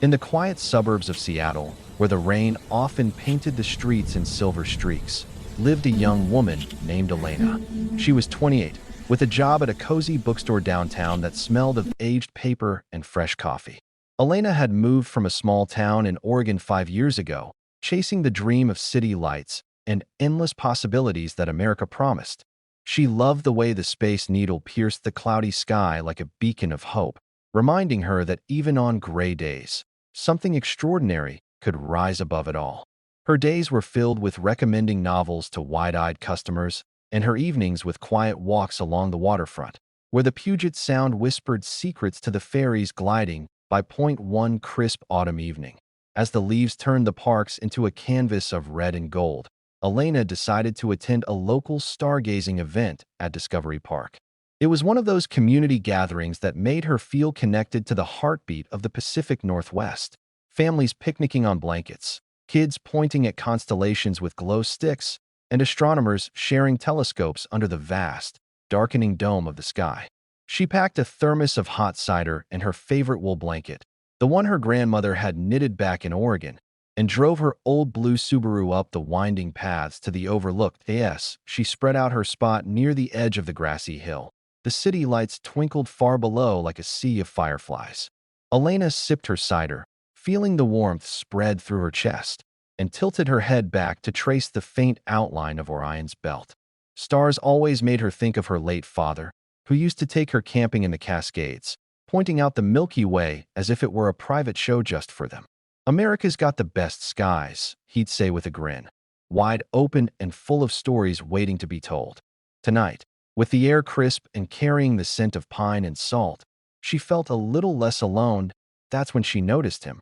In the quiet suburbs of Seattle, where the rain often painted the streets in silver streaks, lived a young woman named Elena. She was 28, with a job at a cozy bookstore downtown that smelled of aged paper and fresh coffee. Elena had moved from a small town in Oregon 5 years ago, chasing the dream of city lights and endless possibilities that America promised. She loved the way the Space Needle pierced the cloudy sky like a beacon of hope, reminding her that even on gray days, something extraordinary could rise above it all. Her days were filled with recommending novels to wide-eyed customers, and her evenings with quiet walks along the waterfront, where the Puget Sound whispered secrets to the ferries gliding by point one crisp autumn evening. As the leaves turned the parks into a canvas of red and gold, Elena decided to attend a local stargazing event at Discovery Park. It was one of those community gatherings that made her feel connected to the heartbeat of the Pacific Northwest. Families picnicking on blankets, kids pointing at constellations with glow sticks, and astronomers sharing telescopes under the vast, darkening dome of the sky. She packed a thermos of hot cider and her favorite wool blanket, the one her grandmother had knitted back in Oregon, and drove her old blue Subaru up the winding paths to the overlooked S. She spread out her spot near the edge of the grassy hill. The city lights twinkled far below like a sea of fireflies. Elena sipped her cider, feeling the warmth spread through her chest, and tilted her head back to trace the faint outline of Orion's belt. Stars always made her think of her late father, who used to take her camping in the Cascades, pointing out the Milky Way as if it were a private show just for them. "America's got the best skies," he'd say with a grin, "wide open and full of stories waiting to be told." Tonight, with the air crisp and carrying the scent of pine and salt, she felt a little less alone. That's when she noticed him,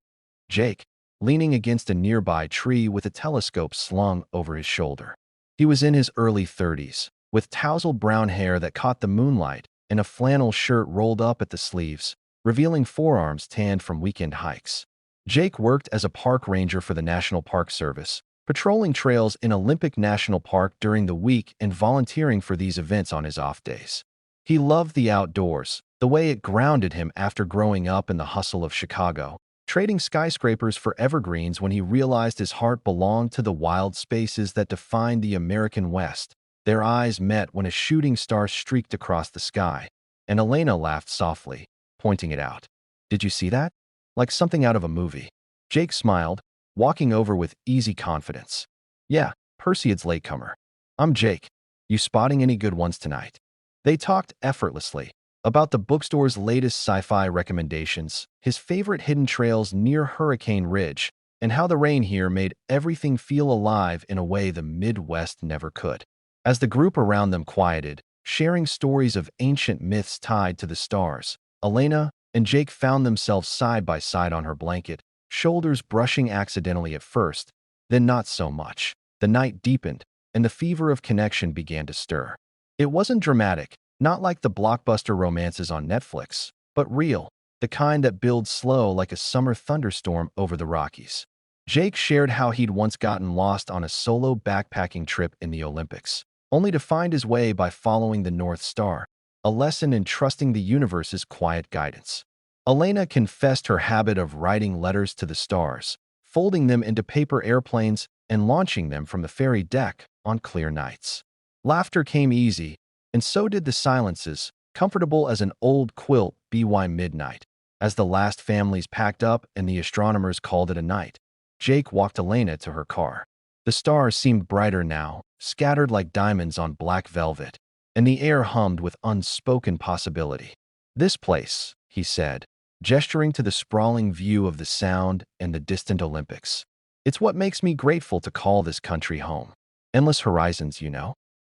Jake, leaning against a nearby tree with a telescope slung over his shoulder. He was in his early 30s, with tousled brown hair that caught the moonlight and a flannel shirt rolled up at the sleeves, revealing forearms tanned from weekend hikes. Jake worked as a park ranger for the National Park Service, patrolling trails in Olympic National Park during the week and volunteering for these events on his off days. He loved the outdoors, the way it grounded him after growing up in the hustle of Chicago, trading skyscrapers for evergreens when he realized his heart belonged to the wild spaces that defined the American West. Their eyes met when a shooting star streaked across the sky, and Elena laughed softly, pointing it out. "Did you see that? Like something out of a movie." Jake smiled, walking over with easy confidence. "Yeah, Perseids latecomer. I'm Jake. You spotting any good ones tonight?" They talked effortlessly about the bookstore's latest sci-fi recommendations, his favorite hidden trails near Hurricane Ridge, and how the rain here made everything feel alive in a way the Midwest never could. As the group around them quieted, sharing stories of ancient myths tied to the stars, Elena and Jake found themselves side by side on her blanket, shoulders brushing accidentally at first, then not so much. The night deepened, and the fever of connection began to stir. It wasn't dramatic, not like the blockbuster romances on Netflix, but real, the kind that builds slow like a summer thunderstorm over the Rockies. Jake shared how he'd once gotten lost on a solo backpacking trip in the Olympics, only to find his way by following the North Star, a lesson in trusting the universe's quiet guidance. Elena confessed her habit of writing letters to the stars, folding them into paper airplanes and launching them from the ferry deck on clear nights. Laughter came easy, and so did the silences, comfortable as an old quilt by midnight. As the last families packed up and the astronomers called it a night, Jake walked Elena to her car. The stars seemed brighter now, scattered like diamonds on black velvet, and the air hummed with unspoken possibility. "This place," he said, gesturing to the sprawling view of the Sound and the distant Olympics. "It's what makes me grateful to call this country home. Endless horizons, you know."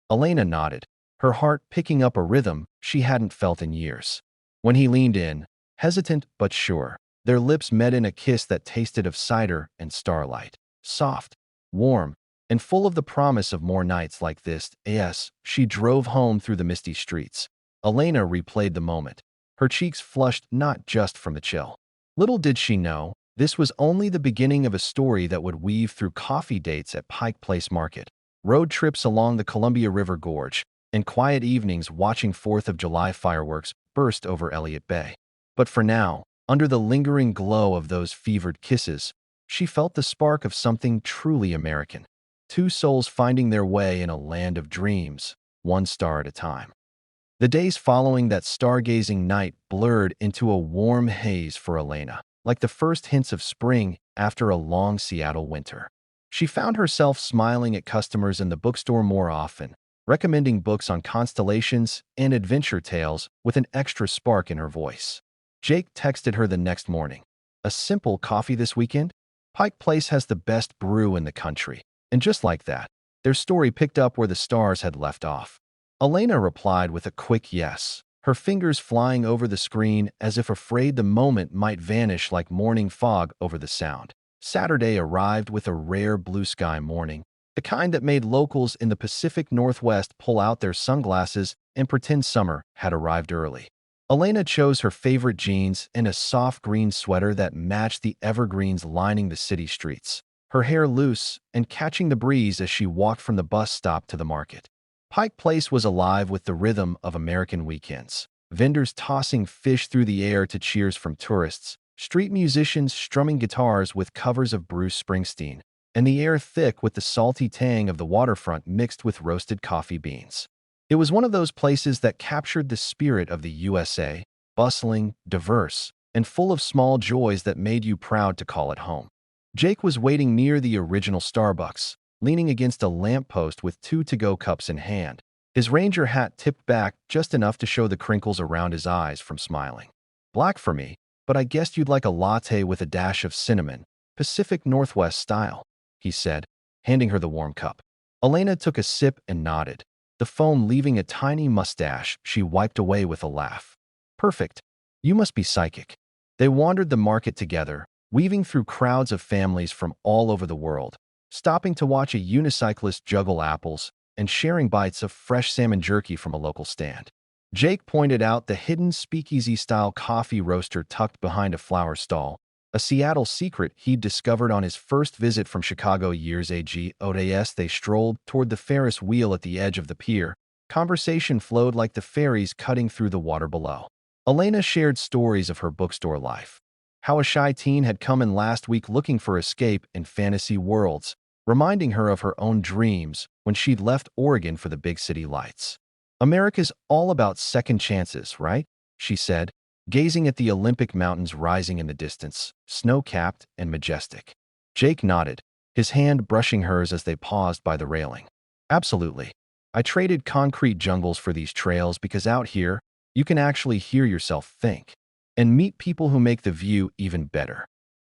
Elena nodded, her heart picking up a rhythm she hadn't felt in years. When he leaned in, hesitant but sure, their lips met in a kiss that tasted of cider and starlight, soft, warm, and full of the promise of more nights like this. As she drove home through the misty streets, Elena replayed the moment, her cheeks flushed not just from the chill. Little did she know, this was only the beginning of a story that would weave through coffee dates at Pike Place Market, road trips along the Columbia River Gorge, and quiet evenings watching 4th of July fireworks burst over Elliott Bay. But for now, Under the lingering glow of those fevered kisses, she felt the spark of something truly American. Two souls finding their way in a land of dreams, one star at a time. The days following that stargazing night blurred into a warm haze for Elena, like the first hints of spring after a long Seattle winter. She found herself smiling at customers in the bookstore more often, recommending books on constellations and adventure tales with an extra spark in her voice. Jake texted her the next morning. "A simple coffee this weekend? Pike Place has the best brew in the country." And just like that, their story picked up where the stars had left off. Elena replied with a quick yes, her fingers flying over the screen as if afraid the moment might vanish like morning fog over the sound. Saturday arrived with a rare blue sky morning, the kind that made locals in the Pacific Northwest pull out their sunglasses and pretend summer had arrived early. Elena chose her favorite jeans and a soft green sweater that matched the evergreens lining the city streets, her hair loose and catching the breeze as she walked from the bus stop to the market. Pike Place was alive with the rhythm of American weekends. Vendors tossing fish through the air to cheers from tourists, street musicians strumming guitars with covers of Bruce Springsteen, and the air thick with the salty tang of the waterfront mixed with roasted coffee beans. It was one of those places that captured the spirit of the USA, bustling, diverse, and full of small joys that made you proud to call it home. Jake was waiting near the original Starbucks, leaning against a lamppost with two to-go cups in hand, his Ranger hat tipped back just enough to show the crinkles around his eyes from smiling. "Black for me, but I guessed you'd like a latte with a dash of cinnamon, Pacific Northwest style," he said, handing her the warm cup. Elena took a sip and nodded, the foam leaving a tiny mustache she wiped away with a laugh. "Perfect. You must be psychic." They wandered the market together, weaving through crowds of families from all over the world, stopping to watch a unicyclist juggle apples and sharing bites of fresh salmon jerky from a local stand. Jake pointed out the hidden speakeasy-style coffee roaster tucked behind a flower stall, a Seattle secret he'd discovered on his first visit from Chicago years ago. As they strolled toward the Ferris wheel at the edge of the pier, conversation flowed like the ferries cutting through the water below. Elena shared stories of her bookstore life, how a shy teen had come in last week looking for escape in fantasy worlds, reminding her of her own dreams when she'd left Oregon for the big city lights. "America's all about second chances, right?" she said, gazing at the Olympic mountains rising in the distance, snow-capped and majestic. Jake nodded, his hand brushing hers as they paused by the railing. "Absolutely. I traded concrete jungles for these trails because out here, you can actually hear yourself think and meet people who make the view even better."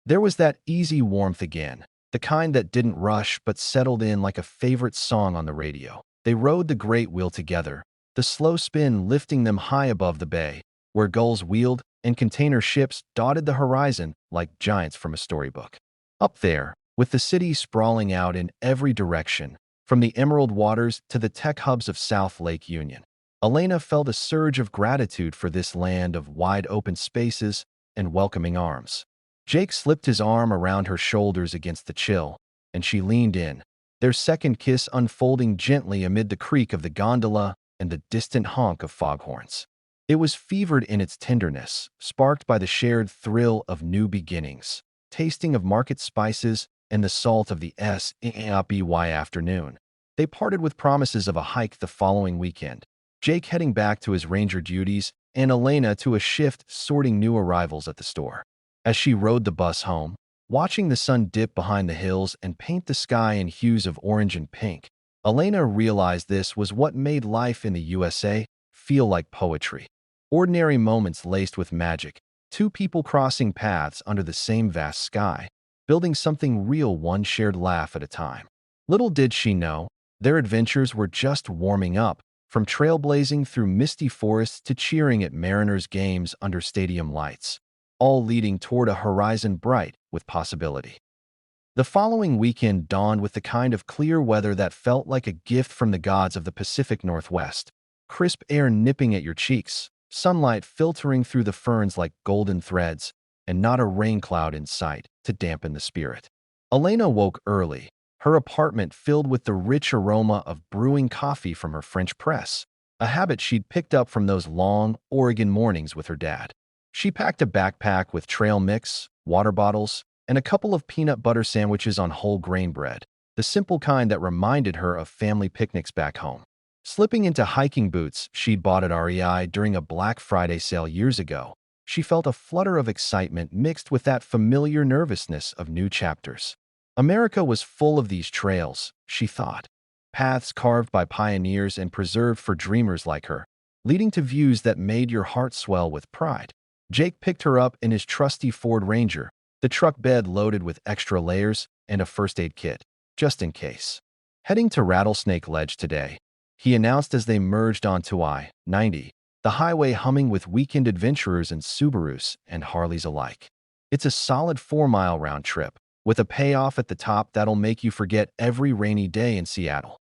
There was that easy warmth again, the kind that didn't rush but settled in like a favorite song on the radio. They rode the great wheel together, the slow spin lifting them high above the bay, where gulls wheeled and container ships dotted the horizon like giants from a storybook. Up there, with the city sprawling out in every direction, from the emerald waters to the tech hubs of South Lake Union, Elena felt a surge of gratitude for this land of wide-open spaces and welcoming arms. Jake slipped his arm around her shoulders against the chill, and she leaned in, their second kiss unfolding gently amid the creak of the gondola and the distant honk of foghorns. It was fevered in its tenderness, sparked by the shared thrill of new beginnings, tasting of market spices and the salt of the SNBY afternoon. They parted with promises of a hike the following weekend, Jake heading back to his ranger duties and Elena to a shift sorting new arrivals at the store. As she rode the bus home, watching the sun dip behind the hills and paint the sky in hues of orange and pink, Elena realized this was what made life in the USA feel like poetry. Ordinary moments laced with magic, two people crossing paths under the same vast sky, building something real one shared laugh at a time. Little did she know, their adventures were just warming up, from trailblazing through misty forests to cheering at Mariners games under stadium lights, all leading toward a horizon bright with possibility. The following weekend dawned with the kind of clear weather that felt like a gift from the gods of the Pacific Northwest, crisp air nipping at your cheeks, sunlight filtering through the ferns like golden threads, and not a rain cloud in sight to dampen the spirit. Elena woke early, her apartment filled with the rich aroma of brewing coffee from her French press, a habit she'd picked up from those long, Oregon mornings with her dad. She packed a backpack with trail mix, water bottles, and a couple of peanut butter sandwiches on whole grain bread, the simple kind that reminded her of family picnics back home. Slipping into hiking boots she'd bought at REI during a Black Friday sale years ago, she felt a flutter of excitement mixed with that familiar nervousness of new chapters. America was full of these trails, she thought. Paths carved by pioneers and preserved for dreamers like her, leading to views that made your heart swell with pride. Jake picked her up in his trusty Ford Ranger, the truck bed loaded with extra layers and a first aid kit, just in case. Heading to Rattlesnake Ledge today, he announced as they merged onto I-90, the highway humming with weekend adventurers and Subarus and Harleys alike. It's a solid 4-mile round trip, with a payoff at the top that'll make you forget every rainy day in Seattle.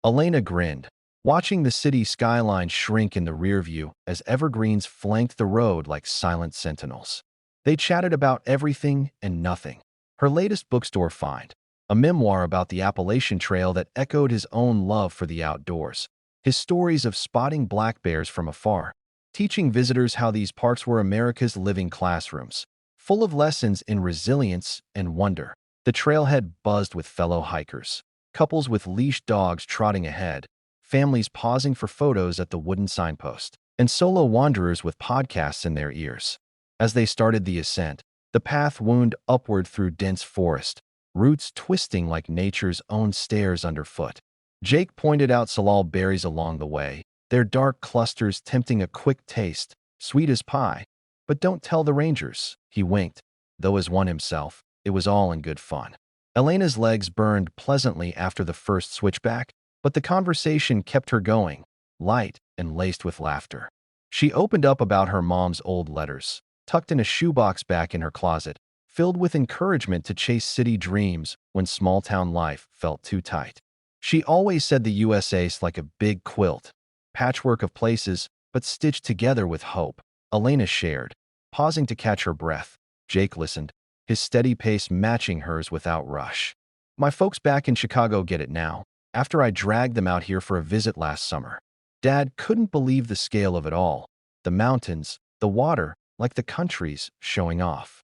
Elena grinned, watching the city skyline shrink in the rear view as evergreens flanked the road like silent sentinels. They chatted about everything and nothing. Her latest bookstore find, a memoir about the Appalachian Trail that echoed his own love for the outdoors, his stories of spotting black bears from afar, teaching visitors how these parks were America's living classrooms, full of lessons in resilience and wonder. The trailhead buzzed with fellow hikers, couples with leashed dogs trotting ahead, families pausing for photos at the wooden signpost, and solo wanderers with podcasts in their ears. As they started the ascent, the path wound upward through dense forest, roots twisting like nature's own stairs underfoot. Jake pointed out salal berries along the way, their dark clusters tempting a quick taste, sweet as pie. But don't tell the rangers, he winked, though as one himself, it was all in good fun. Elena's legs burned pleasantly after the first switchback, but the conversation kept her going, light and laced with laughter. She opened up about her mom's old letters, tucked in a shoebox back in her closet, filled with encouragement to chase city dreams when small-town life felt too tight. She always said the USA's like a big quilt, patchwork of places, but stitched together with hope, Elena shared, pausing to catch her breath. Jake listened, his steady pace matching hers without rush. My folks back in Chicago get it now, after I dragged them out here for a visit last summer. Dad couldn't believe the scale of it all, the mountains, the water, like the countries showing off.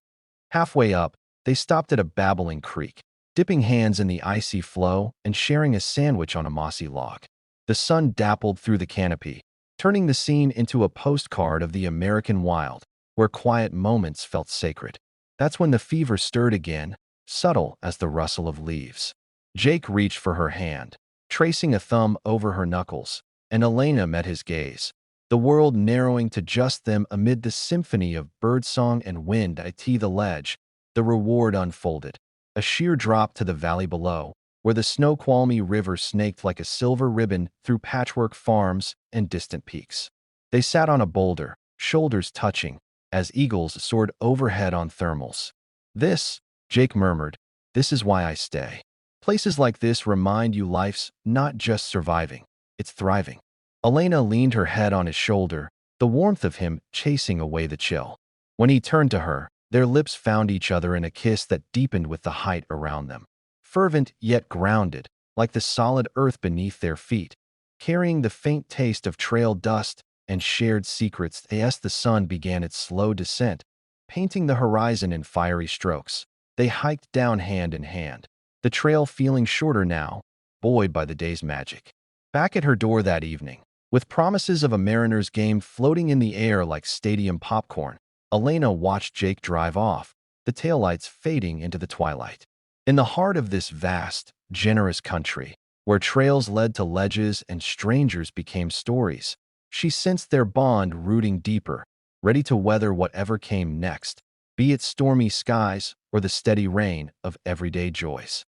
Halfway up, they stopped at a babbling creek, dipping hands in the icy flow and sharing a sandwich on a mossy log. The sun dappled through the canopy, turning the scene into a postcard of the American wild, where quiet moments felt sacred. That's when the fever stirred again, subtle as the rustle of leaves. Jake reached for her hand, tracing a thumb over her knuckles, and Elena met his gaze, the world narrowing to just them amid the symphony of birdsong and wind. The ledge, the reward unfolded, a sheer drop to the valley below, where the Snoqualmie River snaked like a silver ribbon through patchwork farms and distant peaks. They sat on a boulder, shoulders touching, as eagles soared overhead on thermals. This, Jake murmured, this is why I stay. Places like this remind you life's not just surviving, it's thriving. Elena leaned her head on his shoulder, the warmth of him chasing away the chill. When he turned to her, their lips found each other in a kiss that deepened with the height around them. Fervent yet grounded, like the solid earth beneath their feet, carrying the faint taste of trail dust and shared secrets. As the sun began its slow descent, painting the horizon in fiery strokes, they hiked down hand in hand, the trail feeling shorter now, buoyed by the day's magic. Back at her door that evening, with promises of a Mariners game floating in the air like stadium popcorn, Elena watched Jake drive off, the taillights fading into the twilight. In the heart of this vast, generous country, where trails led to ledges and strangers became stories, she sensed their bond rooting deeper, ready to weather whatever came next, be it stormy skies or the steady rain of everyday joys.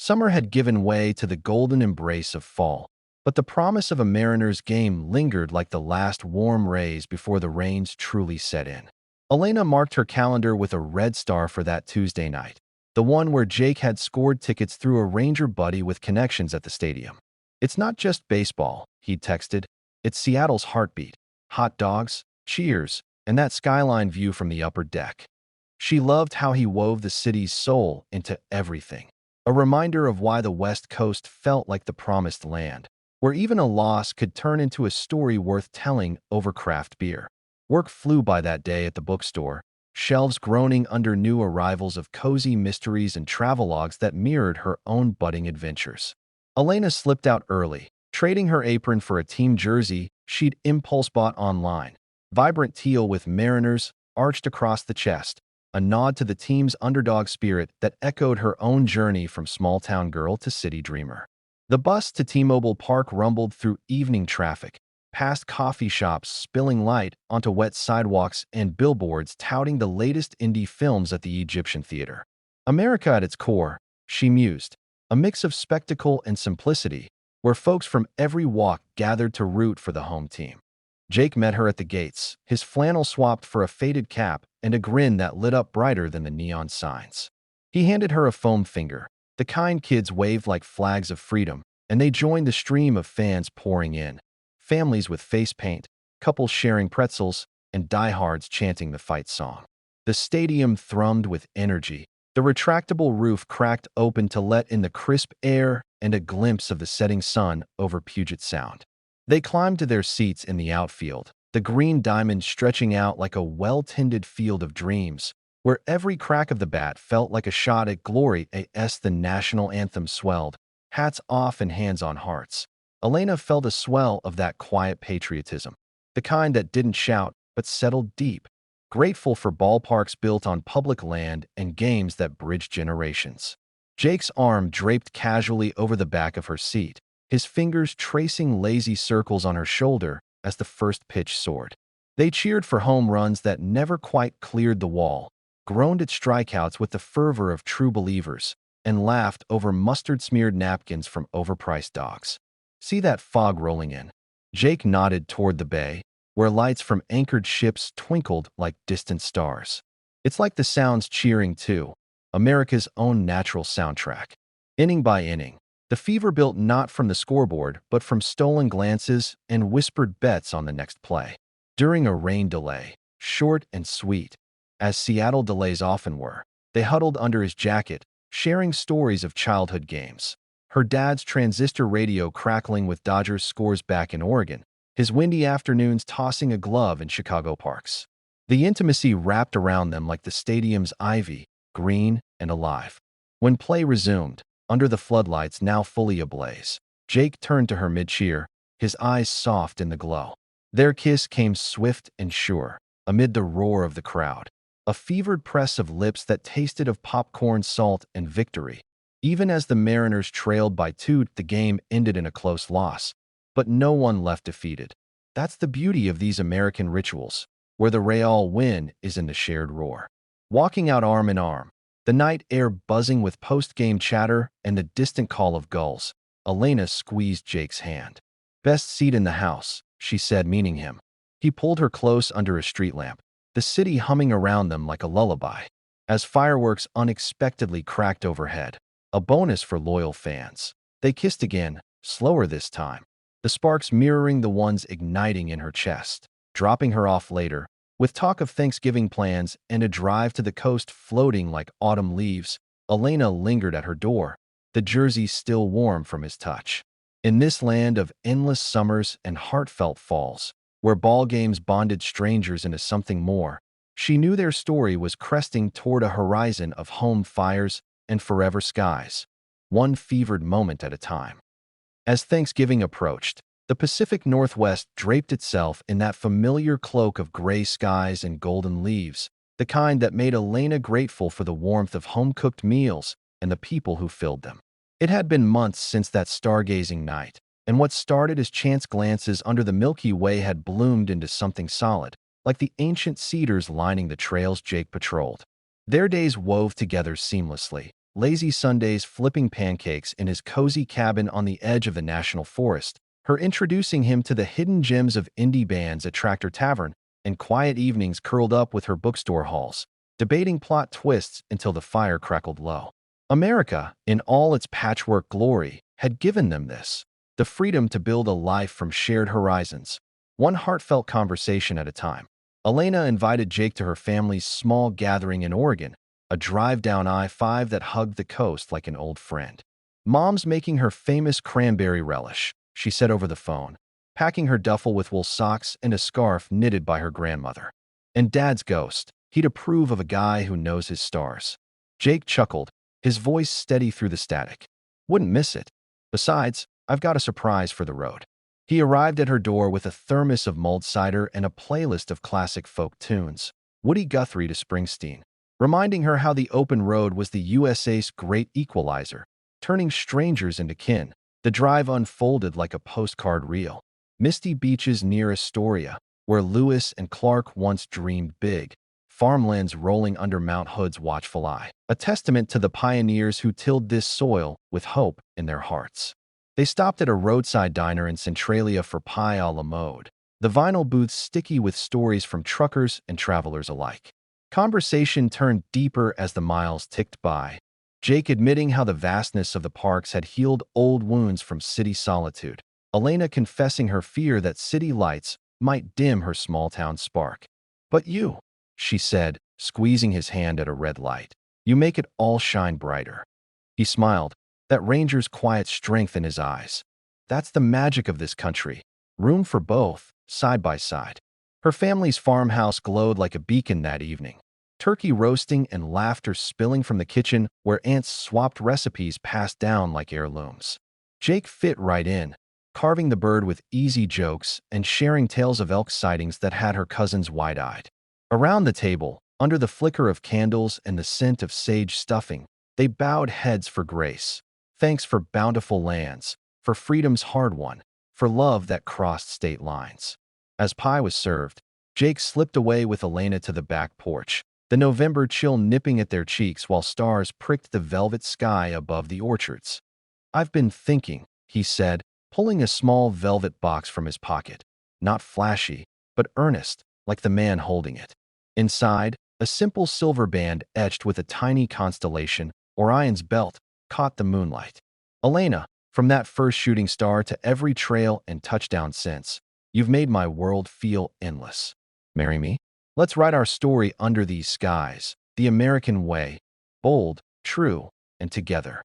Summer had given way to the golden embrace of fall, but the promise of a Mariners game lingered like the last warm rays before the rains truly set in. Elena marked her calendar with a red star for that Tuesday night, the one where Jake had scored tickets through a Ranger buddy with connections at the stadium. It's not just baseball, he'd texted. It's Seattle's heartbeat, hot dogs, cheers, and that skyline view from the upper deck. She loved how he wove the city's soul into everything, a reminder of why the West Coast felt like the promised land, where even a loss could turn into a story worth telling over craft beer. Work flew by that day at the bookstore, shelves groaning under new arrivals of cozy mysteries and travelogues that mirrored her own budding adventures. Elena slipped out early, trading her apron for a team jersey she'd impulse bought online. Vibrant teal with mariners arched across the chest, a nod to the team's underdog spirit that echoed her own journey from small-town girl to city dreamer. The bus to T-Mobile Park rumbled through evening traffic, past coffee shops spilling light onto wet sidewalks and billboards touting the latest indie films at the Egyptian theater. America at its core, she mused, a mix of spectacle and simplicity, where folks from every walk gathered to root for the home team. Jake met her at the gates, his flannel swapped for a faded cap and a grin that lit up brighter than the neon signs. He handed her a foam finger. The kind kids waved like flags of freedom, and they joined the stream of fans pouring in. Families with face paint, couples sharing pretzels, and diehards chanting the fight song. The stadium thrummed with energy. The retractable roof cracked open to let in the crisp air and a glimpse of the setting sun over Puget Sound. They climbed to their seats in the outfield, the green diamond stretching out like a well-tended field of dreams, where every crack of the bat felt like a shot at glory as the national anthem swelled, hats off and hands on hearts. Elena felt a swell of that quiet patriotism, the kind that didn't shout but settled deep, grateful for ballparks built on public land and games that bridge generations. Jake's arm draped casually over the back of her seat, his fingers tracing lazy circles on her shoulder as the first pitch soared. They cheered for home runs that never quite cleared the wall, groaned at strikeouts with the fervor of true believers, and laughed over mustard-smeared napkins from overpriced dogs. "See that fog rolling in?" Jake nodded toward the bay, where lights from anchored ships twinkled like distant stars. "It's like the sounds cheering too, America's own natural soundtrack." Inning by inning, the fever built not from the scoreboard but from stolen glances and whispered bets on the next play. During a rain delay, short and sweet, as Seattle delays often were, they huddled under his jacket, sharing stories of childhood games. Her dad's transistor radio crackling with Dodgers scores back in Oregon, his windy afternoons tossing a glove in Chicago parks. The intimacy wrapped around them like the stadium's ivy, green and alive. When play resumed, under the floodlights now fully ablaze, Jake turned to her mid-cheer, his eyes soft in the glow. Their kiss came swift and sure, amid the roar of the crowd, a fevered press of lips that tasted of popcorn, salt, and victory. Even as the Mariners trailed by 2, the game ended in a close loss, but no one left defeated. That's the beauty of these American rituals, where the real win is in the shared roar. Walking out arm in arm, the night air buzzing with post-game chatter and the distant call of gulls, Elena squeezed Jake's hand. "Best seat in the house," she said, meaning him. He pulled her close under a street lamp, the city humming around them like a lullaby, as fireworks unexpectedly cracked overhead, a bonus for loyal fans. They kissed again, slower this time, the sparks mirroring the ones igniting in her chest. Dropping her off later, with talk of Thanksgiving plans and a drive to the coast floating like autumn leaves, Elena lingered at her door, the jersey still warm from his touch. In this land of endless summers and heartfelt falls, where ball games bonded strangers into something more, she knew their story was cresting toward a horizon of home fires and forever skies, one fevered moment at a time. As Thanksgiving approached, the Pacific Northwest draped itself in that familiar cloak of gray skies and golden leaves, the kind that made Elena grateful for the warmth of home-cooked meals and the people who filled them. It had been months since that stargazing night, and what started as chance glances under the Milky Way had bloomed into something solid, like the ancient cedars lining the trails Jake patrolled. Their days wove together seamlessly, lazy Sundays flipping pancakes in his cozy cabin on the edge of the national forest, her introducing him to the hidden gems of indie bands at Tractor Tavern, and quiet evenings curled up with her bookstore hauls, debating plot twists until the fire crackled low. America, in all its patchwork glory, had given them this, the freedom to build a life from shared horizons, one heartfelt conversation at a time. Elena invited Jake to her family's small gathering in Oregon, a drive down I-5 that hugged the coast like an old friend. "Mom's making her famous cranberry relish," she said over the phone, packing her duffel with wool socks and a scarf knitted by her grandmother. And Dad's ghost. He'd approve of a guy who knows his stars. Jake chuckled, his voice steady through the static. Wouldn't miss it. Besides, I've got a surprise for the road. He arrived at her door with a thermos of mulled cider and a playlist of classic folk tunes, Woody Guthrie to Springsteen, reminding her how the open road was the USA's great equalizer, turning strangers into kin. The drive unfolded like a postcard reel. Misty beaches near Astoria, where Lewis and Clark once dreamed big, farmlands rolling under Mount Hood's watchful eye, a testament to the pioneers who tilled this soil with hope in their hearts. They stopped at a roadside diner in Centralia for pie a la mode, the vinyl booths sticky with stories from truckers and travelers alike. Conversation turned deeper as the miles ticked by, Jake admitting how the vastness of the parks had healed old wounds from city solitude, Elena confessing her fear that city lights might dim her small-town spark. "But you," she said, squeezing his hand at a red light, "you make it all shine brighter." He smiled, that ranger's quiet strength in his eyes. "That's the magic of this country. Room for both, side by side." Her family's farmhouse glowed like a beacon that evening, turkey roasting and laughter spilling from the kitchen where aunts swapped recipes passed down like heirlooms. Jake fit right in, carving the bird with easy jokes and sharing tales of elk sightings that had her cousins wide-eyed. Around the table, under the flicker of candles and the scent of sage stuffing, they bowed heads for grace. Thanks for bountiful lands, for freedom's hard won, for love that crossed state lines. As pie was served, Jake slipped away with Elena to the back porch, the November chill nipping at their cheeks while stars pricked the velvet sky above the orchards. "I've been thinking," he said, pulling a small velvet box from his pocket. Not flashy, but earnest, like the man holding it. Inside, a simple silver band etched with a tiny constellation, Orion's belt, caught the moonlight. "Elena, from that first shooting star to every trail and touchdown since, you've made my world feel endless. Marry me? Let's write our story under these skies, the American way, bold, true, and together."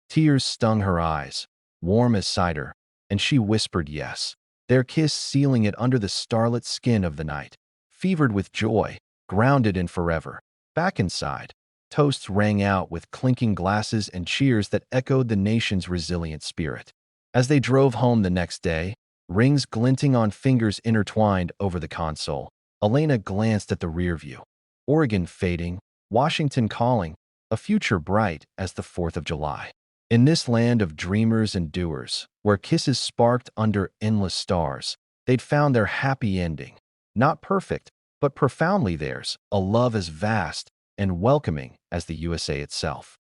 Tears stung her eyes, warm as cider, and she whispered yes, their kiss sealing it under the starlit skin of the night. Fevered with joy, grounded in forever. Back inside, toasts rang out with clinking glasses and cheers that echoed the nation's resilient spirit. As they drove home the next day, rings glinting on fingers intertwined over the console, Elena glanced at the rear view. Oregon fading, Washington calling, a future bright as the 4th of July. In this land of dreamers and doers, where kisses sparked under endless stars, they'd found their happy ending. Not perfect, but profoundly theirs, a love as vast and welcoming as the USA itself.